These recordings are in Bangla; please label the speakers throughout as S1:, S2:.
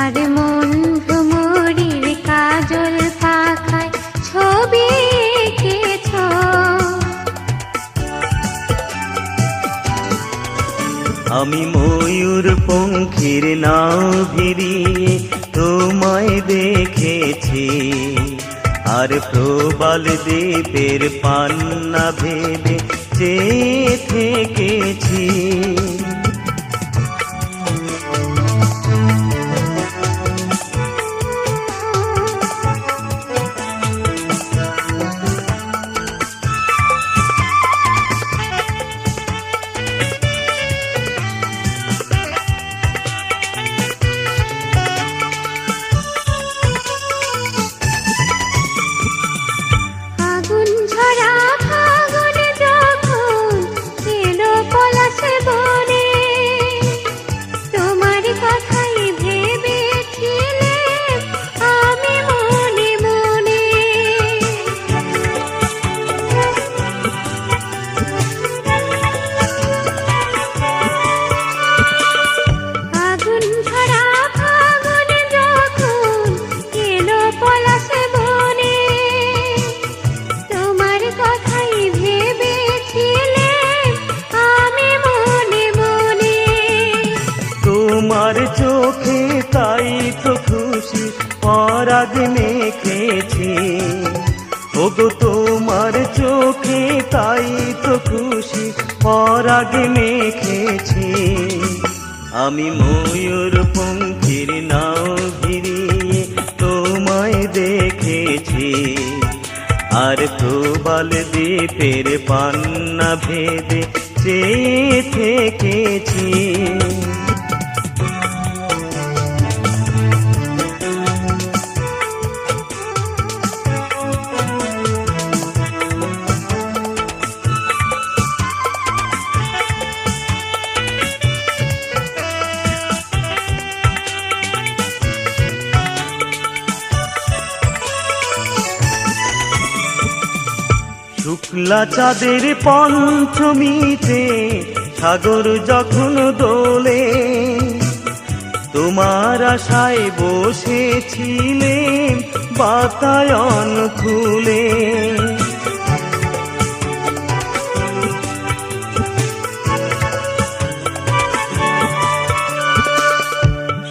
S1: আর মন ভ্রমরীর কাজল পাখায় ছবি এঁকেছ।
S2: আমি ময়ূর পঙ্খির নাও ভিড়িয়ে তোমায় দেখেছি, আর প্রবাল দ্বীপের পান্না ভেবে চেয়ে থেকেছি। তোমার চোখে তাই তো খুশি পরাগ মেখেছি, ওগো তোমার চোখে তাই তো খুশি পরাগ মেখেছি। আমি ময়ূর পঙ্খির নাও ভিড়িয়ে তোমায় দেখেছি, আর প্রবাল দ্বীপের পান্না ভেবে চেয়ে থেকেছি। শুক্লা চাঁদের পঞ্চমীতে সাগর যখন দোলে, তোমার আশায় বসেছিলেন বাতায়ন খুলে।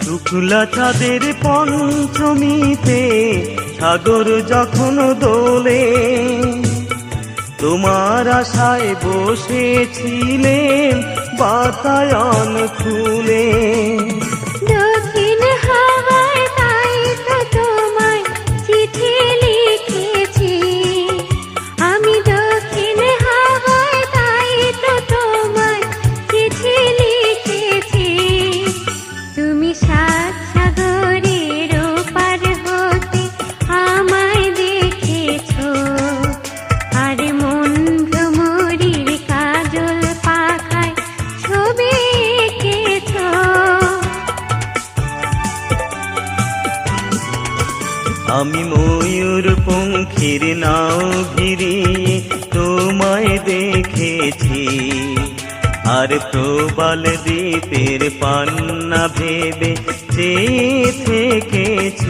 S2: শুক্লা চাঁদের পঞ্চমীতে সাগর যখন দোলে, তোমার আশায় বসেছিলেন বাতায়ন খুলে।
S1: দক্ষিণ হাওয়ায় তাই তো তোমায় চিঠি লিখেছি, আমি দক্ষিণ হাওয়ায় তাই তো তোমায় চিঠি লিখেছি। তুমি সাত সাগরের ওপার হতে আমায় দেখেছো, আর মন ভ্রমরীর কাজল পাখায় ছবি এঁকেছ।
S2: আমি ময়ূর পঙ্খির নাও ভিড়িয়ে তোমায় দেখেছি, আর প্রবাল দ্বীপের পান্না ভেবে চেয়ে থেকেছি।